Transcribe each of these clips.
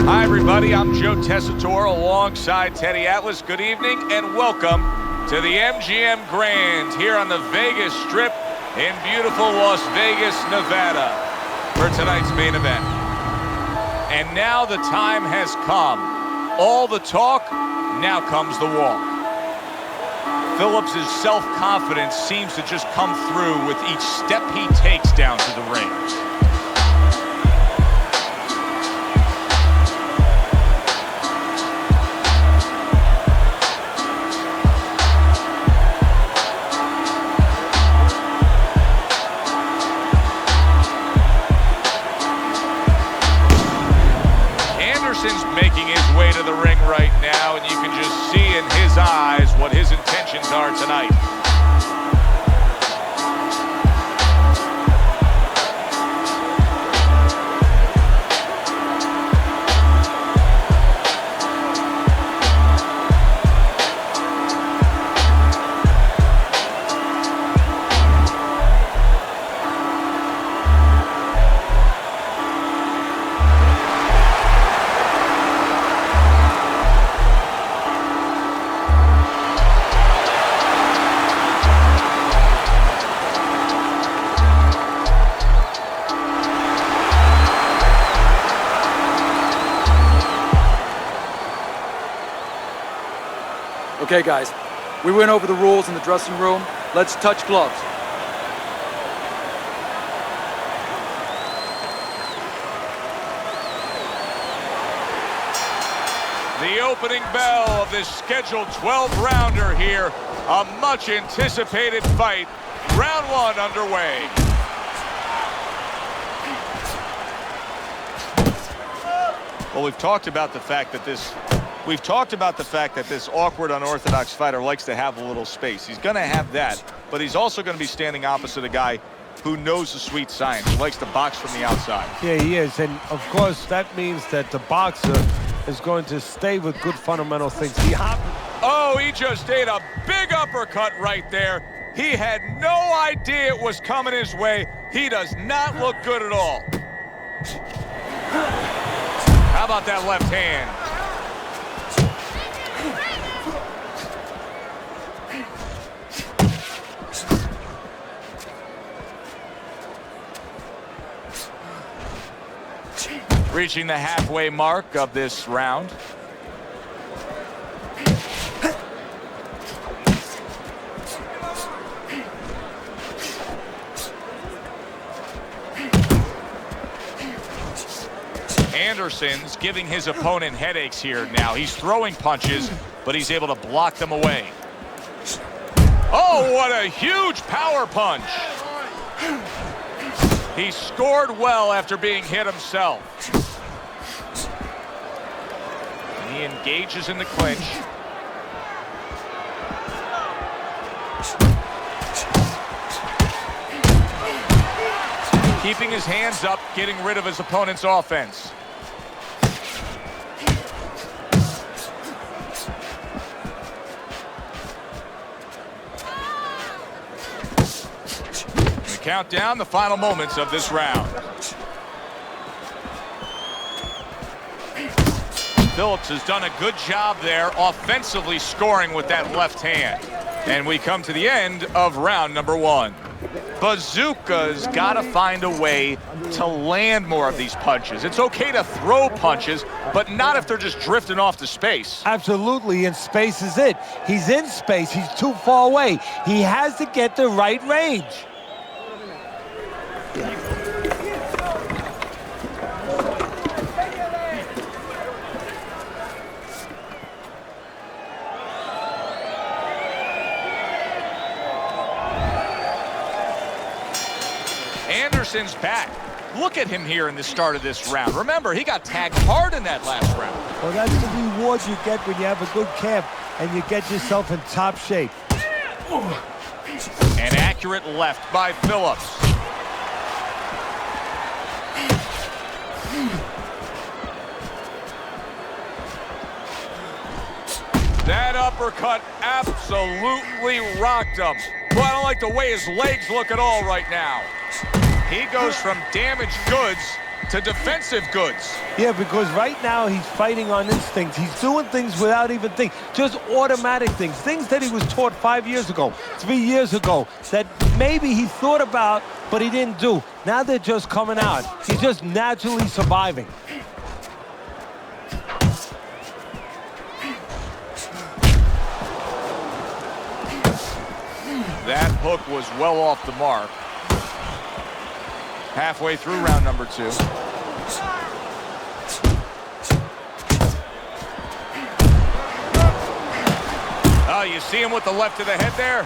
Hi, everybody. I'm Joe Tessitore alongside Teddy Atlas. Good evening and welcome to the MGM Grand here on the Vegas Strip in beautiful Las Vegas, Nevada for tonight's main event. And now the time has come. All the talk, now comes the walk. Phillips' self-confidence seems to just come through with each step he takes down to the ring. Making his way to the ring right now, and you can just see in his eyes what his intentions are tonight. Okay, guys, we went over the rules in the dressing room. Let's touch gloves. The opening bell of this scheduled 12-rounder here. A much-anticipated fight. Round one underway. Well, we've talked about the fact that this awkward, unorthodox fighter likes to have a little space. He's going to have that, but he's also going to be standing opposite a guy who knows the sweet science, who likes to box from the outside. Yeah, he is, and of course that means that the boxer is going to stay with good fundamental things. Oh, he just ate a big uppercut right there. He had no idea it was coming his way. He does not look good at all. How about that left hand? Reaching the halfway mark of this round. Anderson's giving his opponent headaches here now. He's throwing punches, but he's able to block them away. Oh, what a huge power punch. He scored well after being hit himself. And he engages in the clinch. Keeping his hands up, getting rid of his opponent's offense. Count down the final moments of this round. Phillips has done a good job there offensively scoring with that left hand. And we come to the end of round number one. Bazooka's got to find a way to land more of these punches. It's okay to throw punches, but not if they're just drifting off to space. Absolutely, and space is it. He's in space. He's too far away. He has to get the right range. Anderson's back. Look at him here in the start of this round. Remember, he got tagged hard in that last round. Well, that's the reward you get when you have a good camp and you get yourself in top shape. An accurate left by Phillips. That uppercut absolutely rocked him. Well, I don't like the way his legs look at all right now. He goes from damaged goods to defensive goods. Yeah, because right now he's fighting on instinct. He's doing things without even thinking, just automatic things that he was taught 5 years ago, 3 years ago, that maybe he thought about, but he didn't do. Now they're just coming out. He's just naturally surviving. That hook was well off the mark. Halfway through round number 2. Oh, you see him with the left of the head there?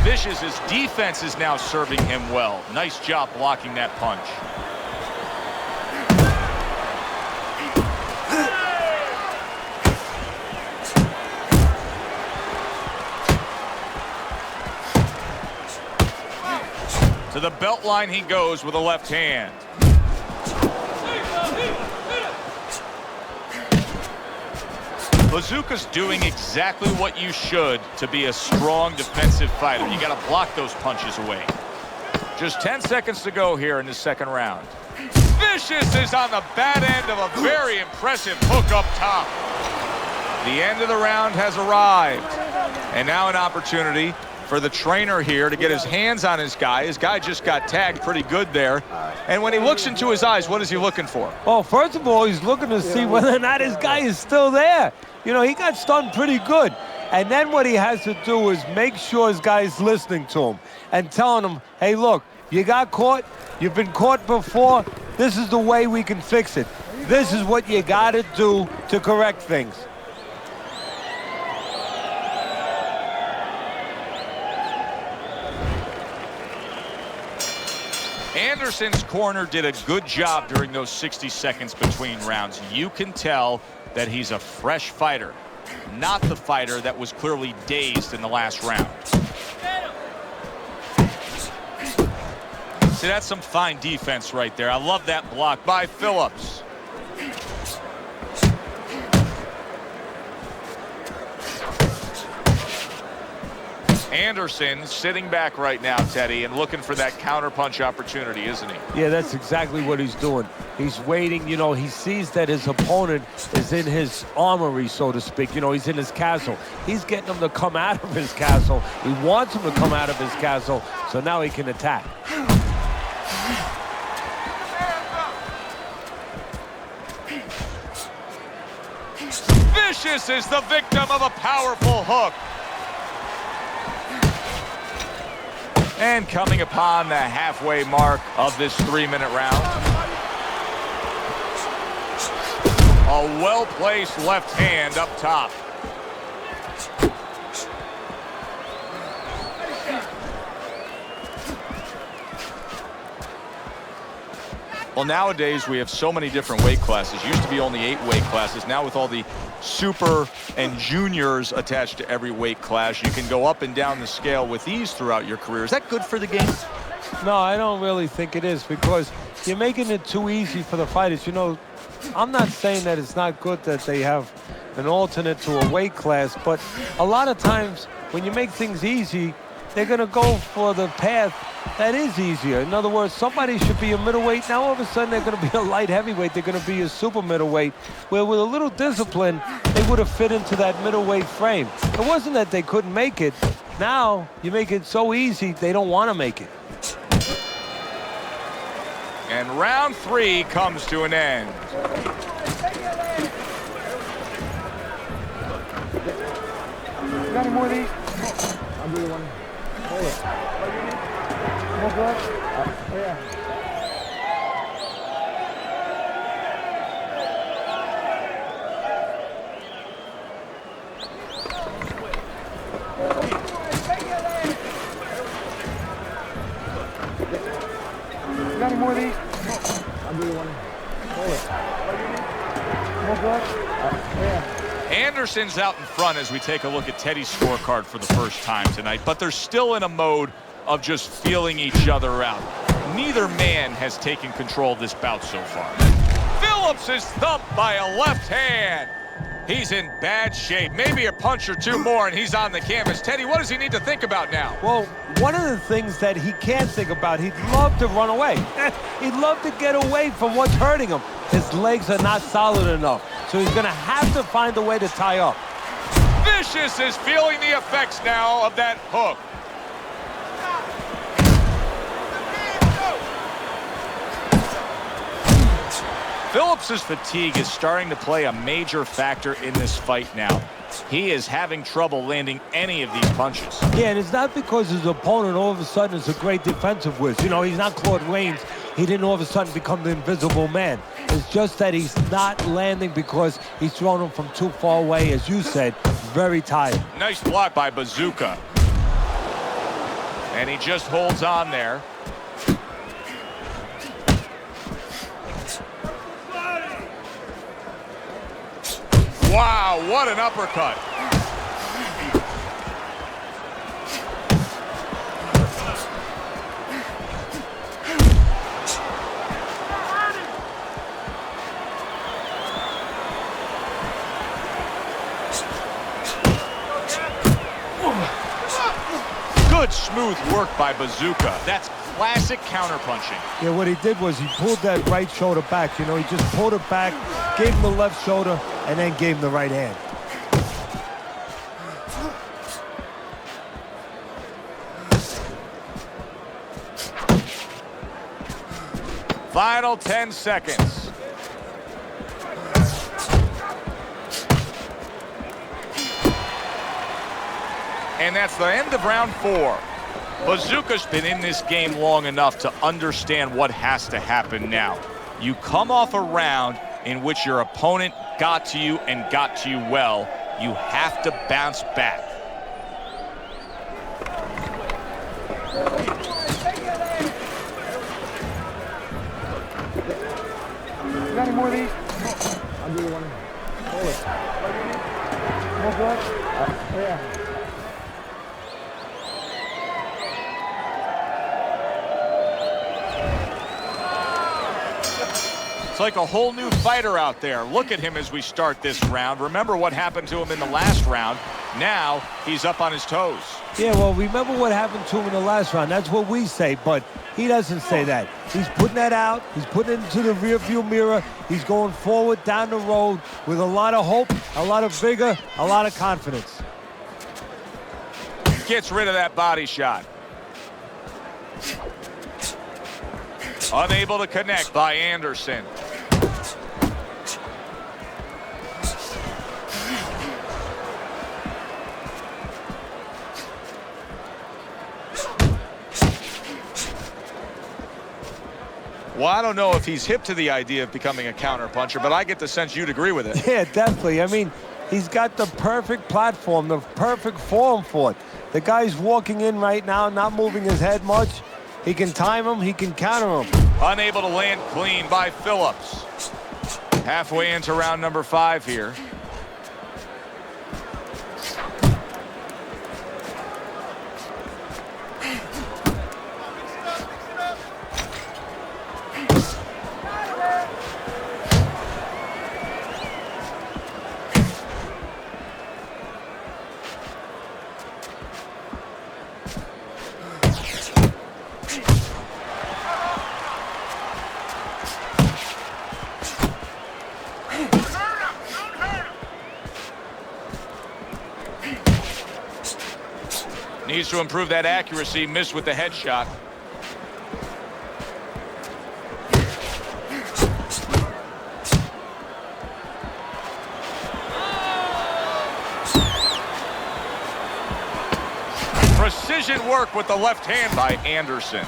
Vicious's defense is now serving him well. Nice job blocking that punch. To the belt line he goes with a left hand. Bazooka's doing exactly what you should to be a strong defensive fighter. You got to block those punches away. Just 10 seconds to go here in the second round. Vicious is on the bad end of a very impressive hook up top. The end of the round has arrived. And now an opportunity for the trainer here to get his hands on his guy. His guy just got tagged pretty good there. And when he looks into his eyes, what is he looking for? Well, first of all, he's looking to see whether or not his guy is still there. You know, he got stunned pretty good. And then what he has to do is make sure his guy's listening to him and telling him, hey, look, you got caught. You've been caught before. This is the way we can fix it. This is what you got to do to correct things. Anderson's corner did a good job during those 60 seconds between rounds. You can tell that he's a fresh fighter, not the fighter that was clearly dazed in the last round. See, that's some fine defense right there. I love that block by Phillips. Anderson sitting back right now, Teddy, and looking for that counterpunch opportunity, isn't he? Yeah, that's exactly what he's doing. He's waiting. You know, he sees that his opponent is in his armory, so to speak. You know, he's in his castle. He's getting him to come out of his castle. He wants him to come out of his castle, so now he can attack. Vicious is the victim of a powerful hook. And coming upon the halfway mark of this 3-minute round. A well-placed left hand up top. Well, nowadays we have so many different weight classes. Used to be only 8 weight classes. Now with all the super and juniors attached to every weight class, you can go up and down the scale with ease throughout your career. Is that good for the game? No, I don't really think it is, because you're making it too easy for the fighters. You know, I'm not saying that it's not good that they have an alternate to a weight class, but a lot of times when you make things easy, they're going to go for the path that is easier. In other words, somebody should be a middleweight. Now all of a sudden they're going to be a light heavyweight. They're going to be a super middleweight, where with a little discipline, they would have fit into that middleweight frame. It wasn't that they couldn't make it. Now you make it so easy, they don't want to make it. And round 3 comes to an end. You got any more of these? I'll do one. Hold it. More blood? Oh, yeah. You got any more of these? I'll do one. Hold it. More blood? Oh, yeah. Anderson's out in front as we take a look at Teddy's scorecard for the first time tonight, but they're still in a mode of just feeling each other out. Neither man has taken control of this bout so far. Phillips is thumped by a left hand. He's in bad shape. Maybe a punch or two more, and he's on the canvas. Teddy, what does he need to think about now? Well, one of the things that he can't think about, he'd love to run away. He'd love to get away from what's hurting him. His legs are not solid enough, so he's going to have to find a way to tie up. Vicious is feeling the effects now of that hook. Phillips's fatigue is starting to play a major factor in this fight now. He is having trouble landing any of these punches. Yeah, and it's not because his opponent all of a sudden is a great defensive whiz. You know, he's not Claude Rains. He didn't all of a sudden become the invisible man. It's just that he's not landing because he's throwing him from too far away, as you said, very tired. Nice block by Bazooka. And he just holds on there. Wow, what an uppercut. Good smooth work by Bazooka. That's classic counterpunching. Yeah, what he did was he pulled that right shoulder back. You know, he just pulled it back, gave him the left shoulder, and then gave him the right hand. Final 10 seconds. And that's the end of round 4. Bazooka's been in this game long enough to understand what has to happen now. You come off a round in which your opponent got to you and got to you well. You have to bounce back. You got any more of these? I'll give you one. Hold it. More blood? Oh, yeah. It's like a whole new fighter out there. Look at him as we start this round. Remember what happened to him in the last round. Now he's up on his toes. Yeah, well, remember what happened to him in the last round. That's what we say, but he doesn't say that. He's putting that out. He's putting it into the rearview mirror. He's going forward down the road with a lot of hope, a lot of vigor, a lot of confidence. Gets rid of that body shot. Unable to connect by Anderson. Well, I don't know if he's hip to the idea of becoming a counterpuncher, but I get the sense you'd agree with it. Yeah, definitely. I mean, he's got the perfect platform, the perfect form for it. The guy's walking in right now, not moving his head much. He can time him, he can counter him. Unable to land clean by Phillips. Halfway into round number 5 here. Needs to improve that accuracy. Missed with the headshot. Precision work with the left hand by Anderson.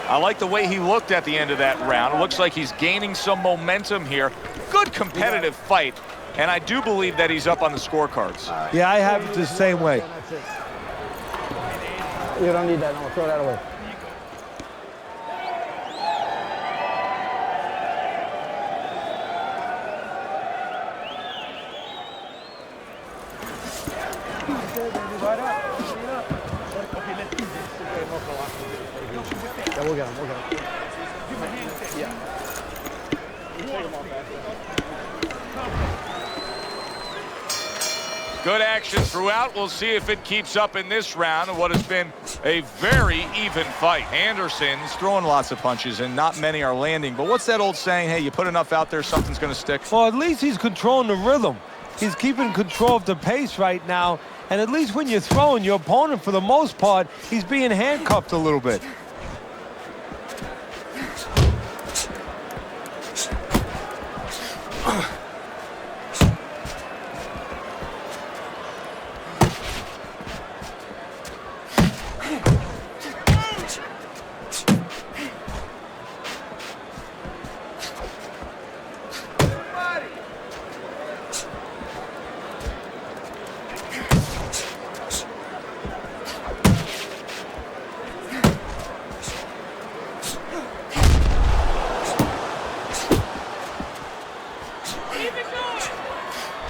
I like the way he looked at the end of that round. It looks like he's gaining some momentum here. Good competitive fight. And I do believe that he's up on the scorecards. Yeah, I have it the same way. You don't need that. No, throw that away. Yeah, we'll get him. We'll get him. Yeah. Good action throughout. We'll see if it keeps up in this round of what has been a very even fight. Anderson's throwing lots of punches and not many are landing. But what's that old saying? Hey, you put enough out there, something's going to stick. Well, at least he's controlling the rhythm. He's keeping control of the pace right now. And at least when you're throwing, your opponent, for the most part, he's being handcuffed a little bit.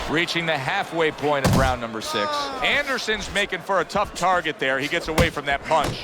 Reaching the halfway point of round number 6. Anderson's making for a tough target there. He gets away from that punch.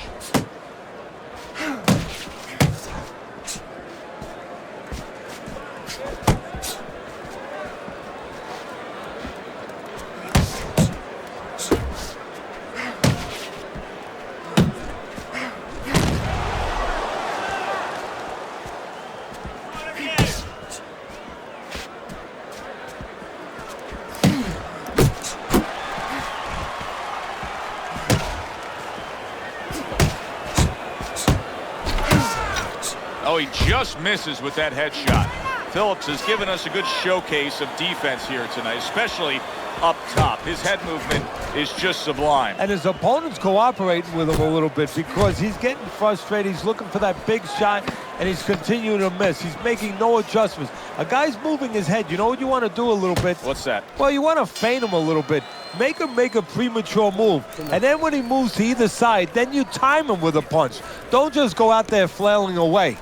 Oh, he just misses with that headshot. Phillips has given us a good showcase of defense here tonight, especially up top. His head movement is just sublime. And his opponent's cooperating with him a little bit because he's getting frustrated. He's looking for that big shot, and he's continuing to miss. He's making no adjustments. A guy's moving his head. You know what you want to do a little bit? What's that? Well, you want to feint him a little bit. Make him make a premature move. And then when he moves to either side, then you time him with a punch. Don't just go out there flailing away.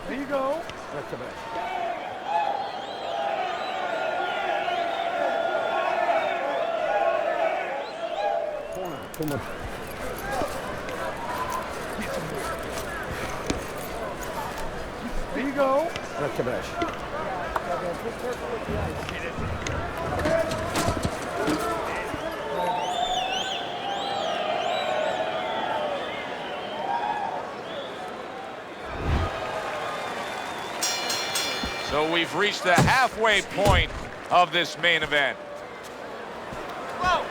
There you go. Too much. There you go. So we've reached the halfway point of this main event. Whoa.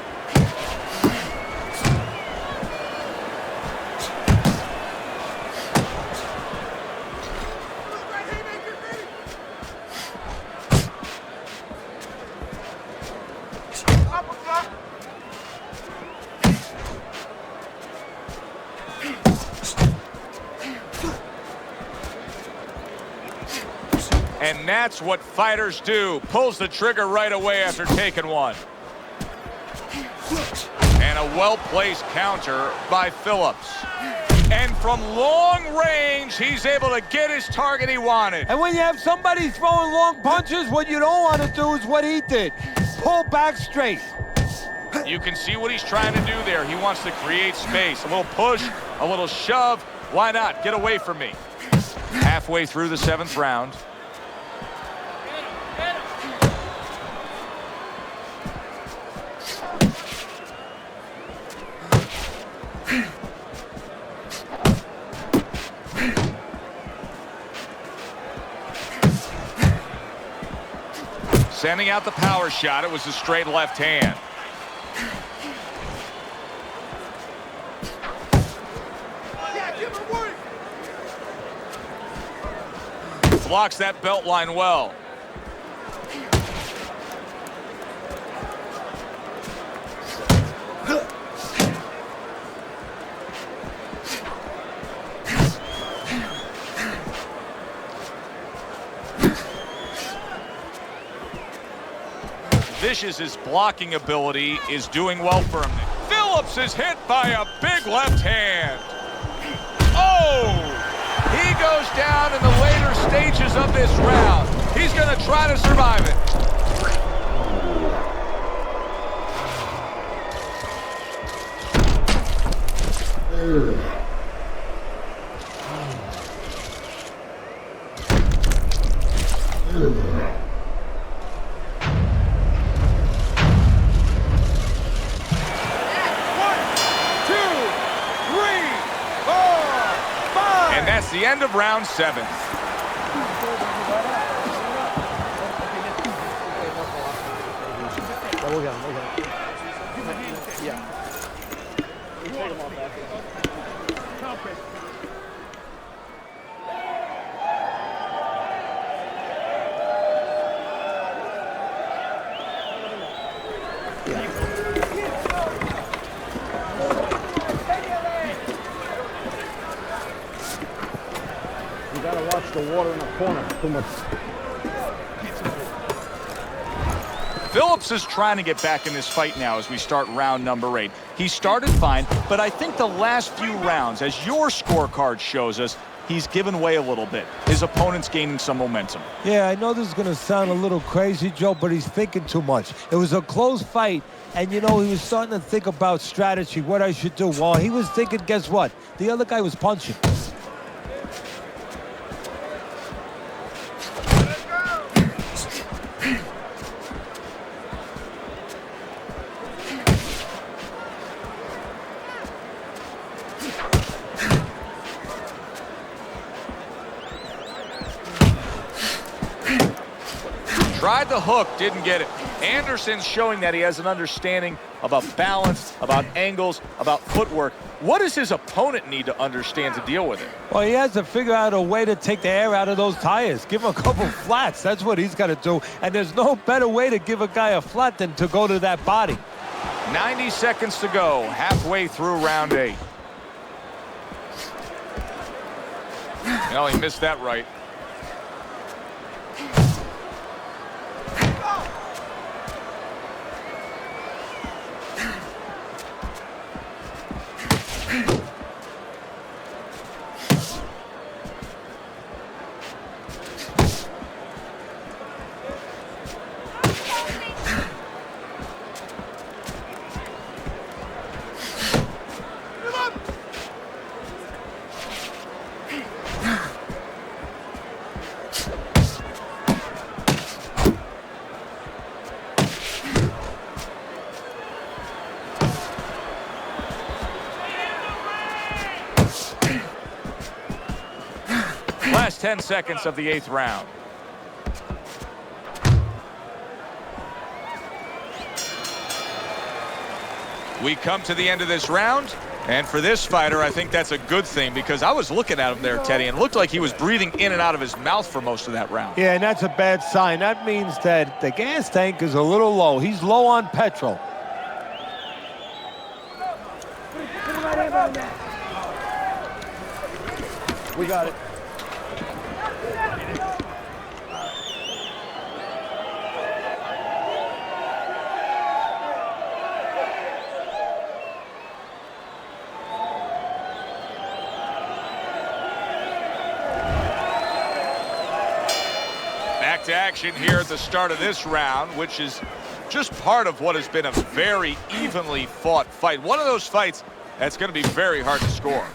And that's what fighters do. Pulls the trigger right away after taking one. And a well-placed counter by Phillips. And from long range, he's able to get his target he wanted. And when you have somebody throwing long punches, what you don't want to do is what he did. Pull back straight. You can see what he's trying to do there. He wants to create space. A little push, a little shove. Why not? Get away from me. Halfway through the 7th round. Sending out the power shot. It was a straight left hand. Blocks that belt line well. Vicious's blocking ability is doing well for him. Phillips is hit by a big left hand. Oh! He goes down in the later stages of this round. He's going to try to survive it. It's the end of round 7. We'll get him. Yeah. We take him off back. You gotta watch the water in the corner. Too much. Phillips is trying to get back in this fight now as we start round number 8. He started fine, but I think the last few rounds, as your scorecard shows us, he's given way a little bit. His opponent's gaining some momentum. Yeah, I know this is going to sound a little crazy, Joe, but he's thinking too much. It was a close fight, and, you know, he was starting to think about strategy, what I should do. While he was thinking, guess what? The other guy was punching. Tried the hook, didn't get it. Anderson's showing that he has an understanding about balance, about angles, about footwork. What does his opponent need to understand to deal with it? Well, he has to figure out a way to take the air out of those tires. Give him a couple flats. That's what he's got to do. And there's no better way to give a guy a flat than to go to that body. 90 seconds to go, halfway through round 8. No, he missed that right. Last 10 seconds of the 8th round. We come to the end of this round, and for this fighter, I think that's a good thing because I was looking at him there, Teddy, and it looked like he was breathing in and out of his mouth for most of that round. Yeah, and that's a bad sign. That means that the gas tank is a little low. He's low on petrol. We got it. Back to action here at the start of this round, which is just part of what has been a very evenly fought fight. One of those fights that's going to be very hard to score.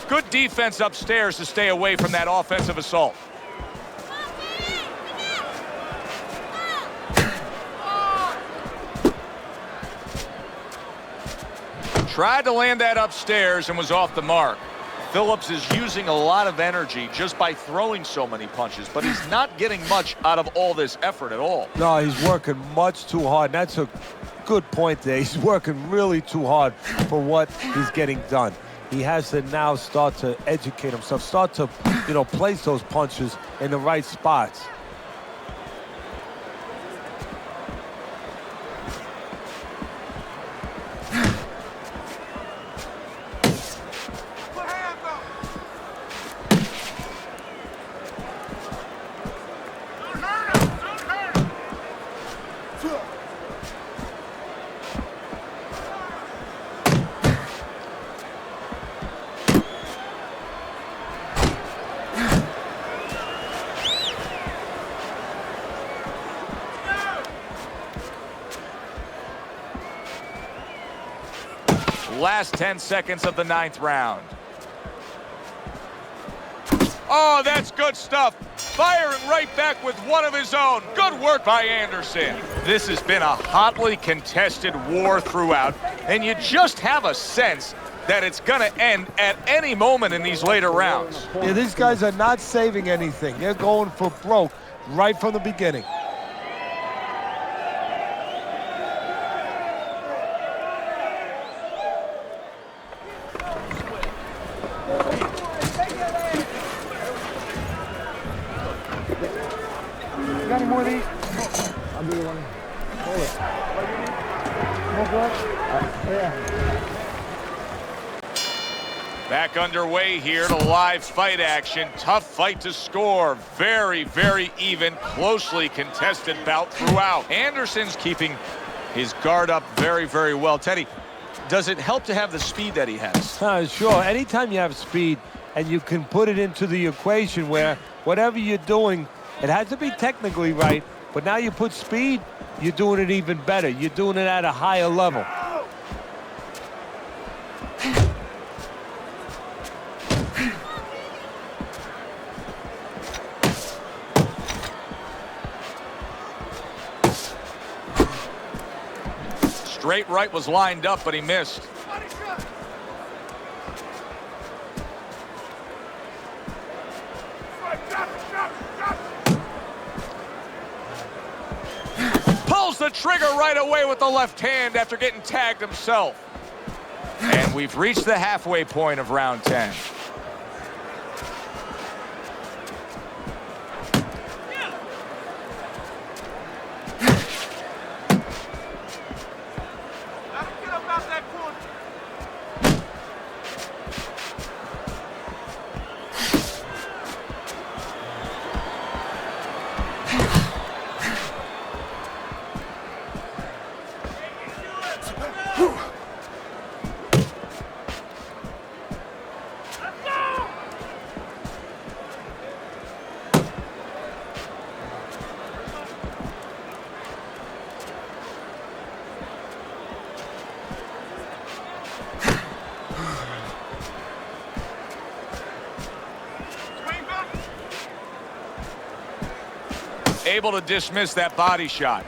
Good defense upstairs to stay away from that offensive assault. Tried to land that upstairs and was off the mark. Phillips is using a lot of energy just by throwing so many punches, but he's not getting much out of all this effort at all. No, he's working much too hard. That's a good point there. He's working really too hard for what he's getting done. He has to now start to educate himself, start to, place those punches in the right spots. Last 10 seconds of the 9th round. Oh, that's good stuff. Firing right back with one of his own. Good work by Anderson. This has been a hotly contested war throughout, and you just have a sense that it's going to end at any moment in these later rounds. Yeah, these guys are not saving anything. They're going for broke right from the beginning. You got any more of these? I'll do one. Hold it. More blood? Yeah. Back underway here to live fight action. Tough fight to score. Very, very even, closely contested bout throughout. Anderson's keeping his guard up very, very well. Teddy, does it help to have the speed that he has? Sure. Anytime you have speed and you can put it into the equation where whatever you're doing, it has to be technically right, but now you put speed, you're doing it even better. You're doing it at a higher level. Straight right was lined up, but he missed. Pulls the trigger right away with the left hand after getting tagged himself. And we've reached the halfway point of round 10. Able to dismiss that body shot.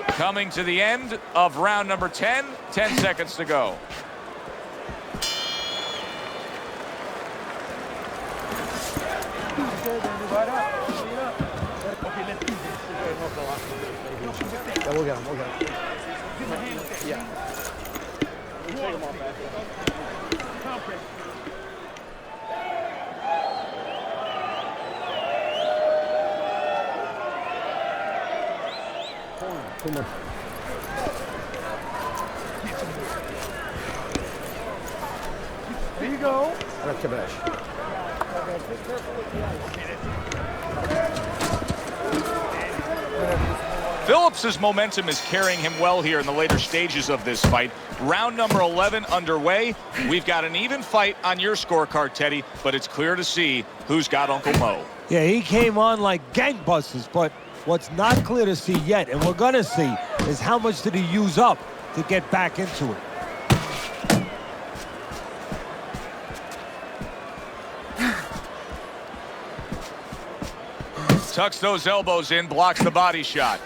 Coming to the end of round number 10, 10 seconds to go. Yeah, we'll get him. We'll get him. Yeah. We'll take him off back. Too much. There you go. That's Kabesh. Phillips's momentum is carrying him well here in the later stages of this fight. Round number 11 underway. We've got an even fight on your scorecard, Teddy, but it's clear to see who's got Uncle Mo. Yeah, he came on like gangbusters, but what's not clear to see yet, and we're gonna see, is how much did he use up to get back into it. Tucks those elbows in, blocks the body shot.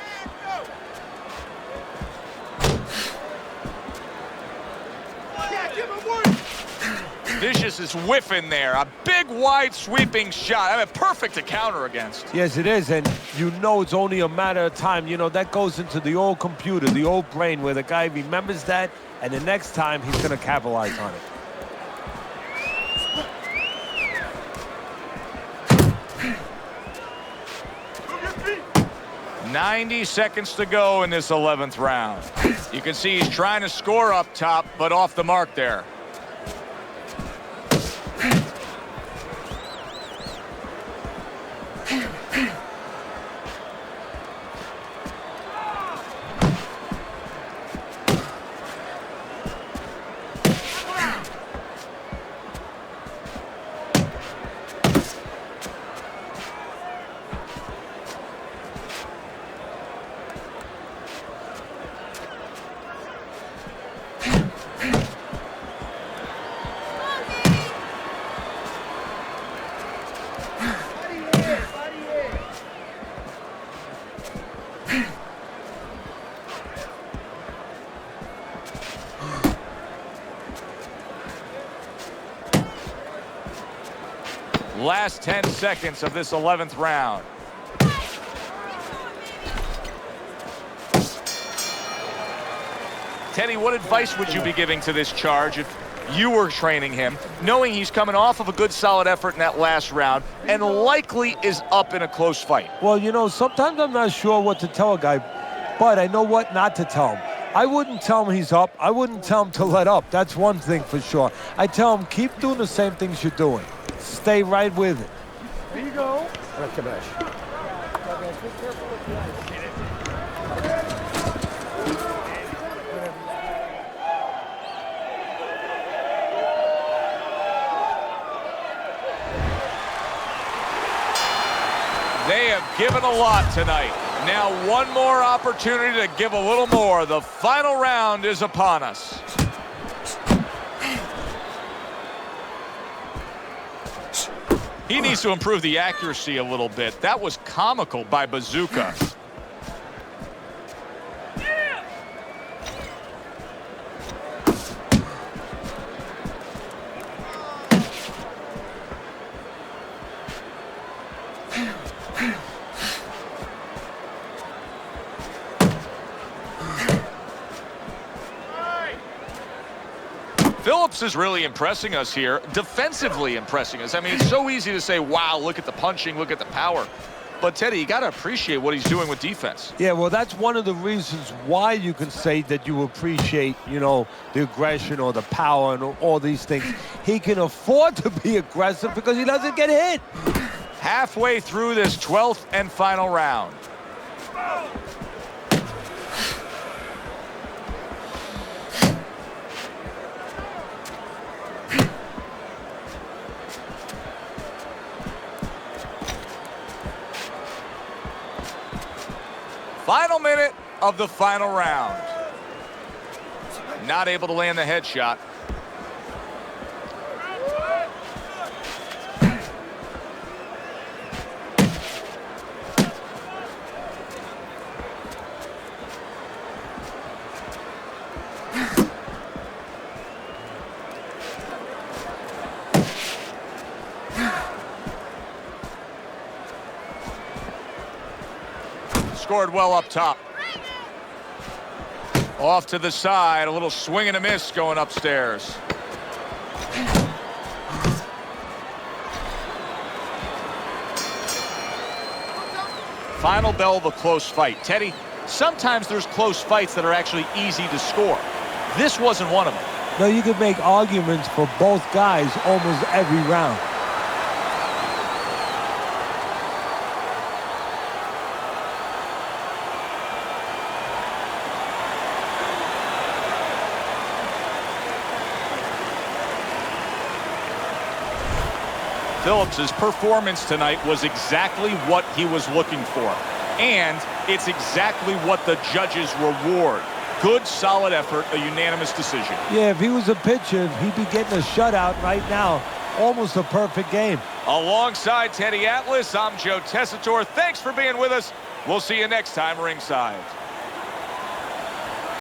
Vicious is whiffing there. A big, wide, sweeping shot. I mean, perfect to counter against. Yes, it is, and you know it's only a matter of time. You know, that goes into the old computer, the old brain, where the guy remembers that, and the next time he's going to capitalize on it. 90 seconds to go in this 11th round. You can see he's trying to score up top, but off the mark there. Last 10 seconds of this 11th round. Teddy, what advice would you be giving to this charge if you were training him, knowing he's coming off of a good solid effort in that last round and likely is up in a close fight? Well, you know, sometimes I'm not sure what to tell a guy, but I know what not to tell him. I wouldn't tell him he's up. I wouldn't tell him to let up. That's one thing for sure. I tell him, keep doing the same things you're doing. Stay right with it. There you go. They have given a lot tonight. Now one more opportunity to give a little more. The final round is upon us. He needs to improve the accuracy a little bit. That was comical by Bazooka. Phillips is really impressing us here, defensively impressing us. I mean, it's so easy to say, wow, look at the punching, look at the power. But, Teddy, you got to appreciate what he's doing with defense. Yeah, well, that's one of the reasons why you can say that you appreciate, you know, the aggression or the power and all these things. He can afford to be aggressive because he doesn't get hit. Halfway through this 12th and final round. Final minute of the final round. Not able to land the headshot. Scored well up top. Off to the side, a little swing and a miss going upstairs. Final bell of a close fight. Teddy, sometimes there's close fights that are actually easy to score. This wasn't one of them. No, you could make arguments for both guys almost every round. Phillips's performance tonight was exactly what he was looking for. And it's exactly what the judges reward. Good, solid effort, a unanimous decision. Yeah, if he was a pitcher, he'd be getting a shutout right now. Almost a perfect game. Alongside Teddy Atlas, I'm Joe Tessitore. Thanks for being with us. We'll see you next time ringside.